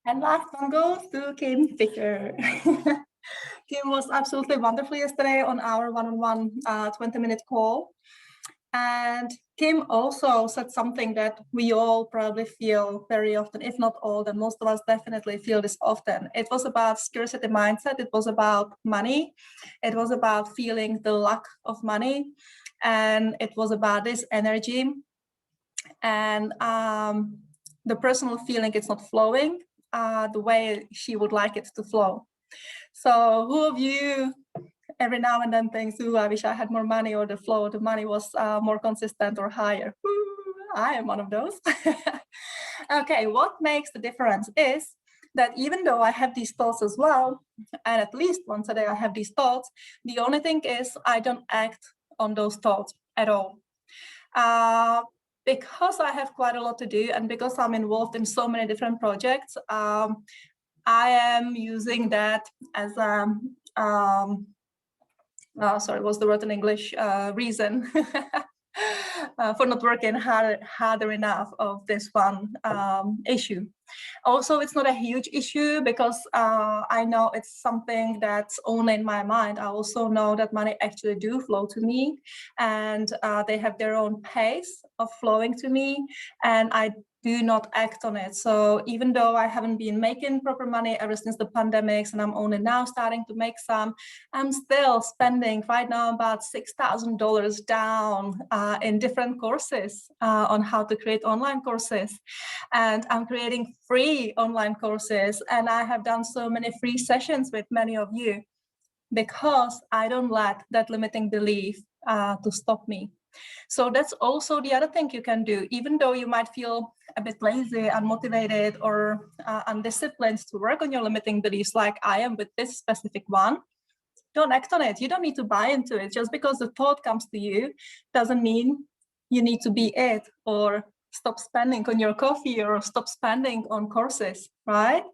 And last one goes to Kim Fisher. Kim was absolutely wonderful yesterday on our one-on-one 20-minute call. And Kim also said something that we all probably feel very often, if not all, then most of us definitely feel this often. It was about scarcity mindset. It was about money. It was about feeling the lack of money. And it was about this energy and the personal feeling it's not flowing the way she would like it to flow. So who of you every now and then thinks, ooh, I wish I had more money, or the flow of the money was more consistent or higher? Ooh, I am one of those. Okay, what makes the difference is that even though I have these thoughts as well, and at least once a day I have these thoughts, the only thing is I don't act on those thoughts at all. Because I have quite a lot to do, and because I'm involved in so many different projects, I am using that as a sorry, what's the word in English? Reason for not working harder enough of this one issue. Also, it's not a huge issue because I know it's something that's only in my mind. I also know that money actually do flow to me, and they have their own pace of flowing to me, and I do not act on it. So even though I haven't been making proper money ever since the pandemics, and I'm only now starting to make some, I'm still spending right now about $6,000 down in different courses on how to create online courses. And I'm creating free online courses. And I have done so many free sessions with many of you because I don't let that limiting belief to stop me. So that's also the other thing you can do. Even though you might feel a bit lazy, unmotivated, or undisciplined to work on your limiting beliefs, like I am with this specific one, don't act on it. You don't need to buy into it. Just because the thought comes to you doesn't mean you need to be it, or stop spending on your coffee, or stop spending on courses, right?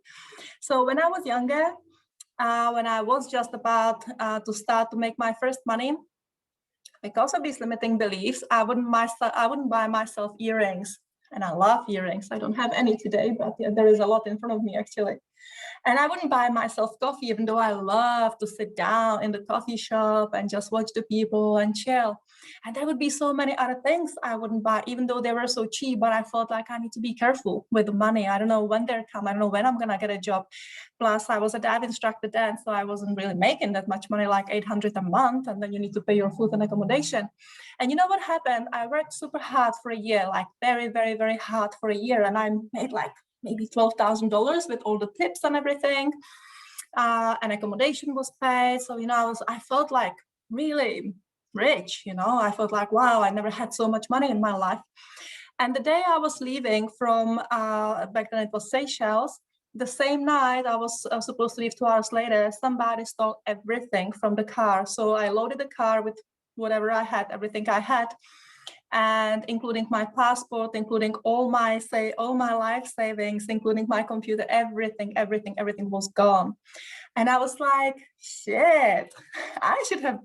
So when I was younger, when I was just about to start to make my first money, because of these limiting beliefs, I wouldn't buy myself earrings. And I love earrings. I don't have any today, but yeah, there is a lot in front of me actually. And I wouldn't buy myself coffee, even though I love to sit down in the coffee shop and just watch the people and chill. And there would be so many other things I wouldn't buy, even though they were so cheap. But I felt like I need to be careful with the money. I don't know when they're come. I don't know when I'm going to get a job. Plus, I was a dive instructor then, so I wasn't really making that much money, like $800 a month. And then you need to pay your food and accommodation. And you know what happened? I worked super hard for a year, like very, very, very hard for a year. And I made like maybe $12,000 with all the tips and everything, and accommodation was paid. So, you know, I felt like really rich, you know, I felt like, wow, I never had so much money in my life. And the day I was leaving from, back then it was Seychelles, the same night I was supposed to leave 2 hours later, somebody stole everything from the car. So I loaded the car with whatever I had, everything I had, and including my passport, including all my life savings, including my computer, everything was gone. And I was like, shit, I should have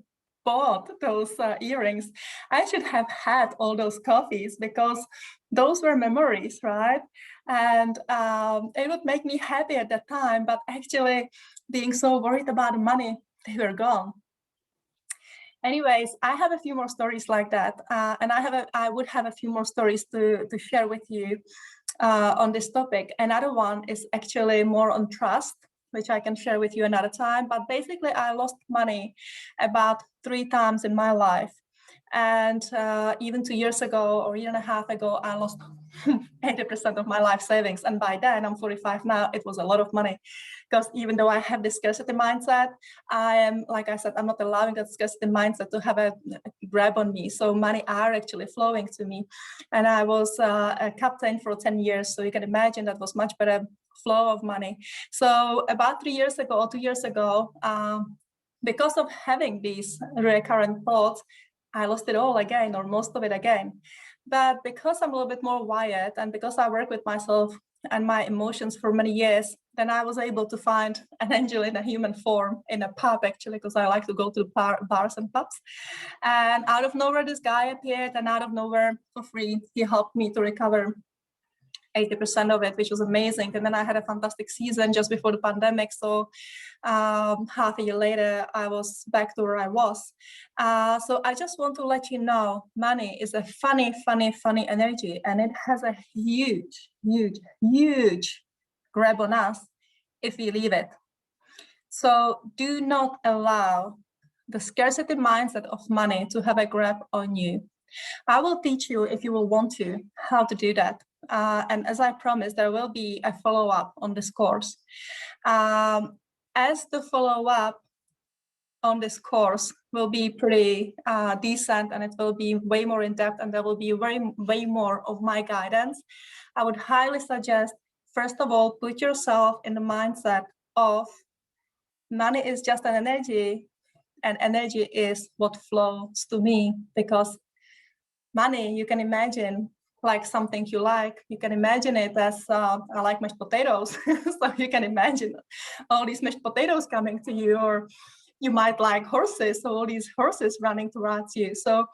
bought those earrings. I should have had all those coffees, because those were memories, right? And it would make me happy at that time, but actually being so worried about the money, they were gone. Anyways, I have a few more stories like that, and I would have a few more stories to share with you on this topic. Another one is actually more on trust, which I can share with you another time. But basically, I lost money about 3 times in my life. And even 2 years ago or a year and a half ago, I lost 80% of my life savings. And by then, I'm 45 now, it was a lot of money. Because even though I have this scarcity mindset, I am, like I said, I'm not allowing that scarcity mindset to have a grab on me. So money are actually flowing to me. And I was a captain for 10 years. So you can imagine that was much better flow of money. So about 3 years ago, 2 years ago, because of having these recurrent thoughts, I lost it all again, or most of it again. But because I'm a little bit more wired, and because I work with myself and my emotions for many years, then I was able to find an angel in a human form in a pub, actually, because I like to go to bars and pubs. And out of nowhere, this guy appeared, and out of nowhere, for free, he helped me to recover 80% of it, which was amazing. And then I had a fantastic season just before the pandemic. So half a year later, I was back to where I was. So I just want to let you know, money is a funny energy, and it has a huge grab on us if we leave it. So do not allow the scarcity mindset of money to have a grab on you. I will teach you, if you will want to, how to do that. And as I promised, there will be a follow-up on this course. As the follow-up on this course will be pretty decent, and it will be way more in-depth, and there will be way more of my guidance, I would highly suggest, first of all, put yourself in the mindset of money is just an energy, and energy is what flows to me, because money, you can imagine like something you like. You can imagine it as, I like mashed potatoes. So you can imagine all these mashed potatoes coming to you, or you might like horses, so all these horses running towards you. So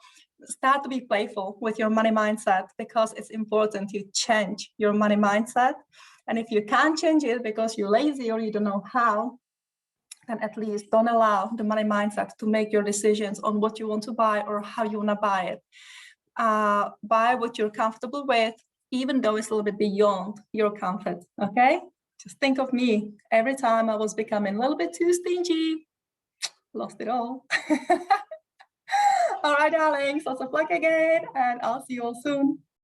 start to be playful with your money mindset, because it's important you change your money mindset. And if you can't change it because you're lazy or you don't know how, then at least don't allow the money mindset to make your decisions on what you want to buy or how you want to buy it. Buy what you're comfortable with, even though it's a little bit beyond your comfort, okay? Just think of me. Every time I was becoming a little bit too stingy, lost it all. All right, darlings, lots of luck again, and I'll see you all soon.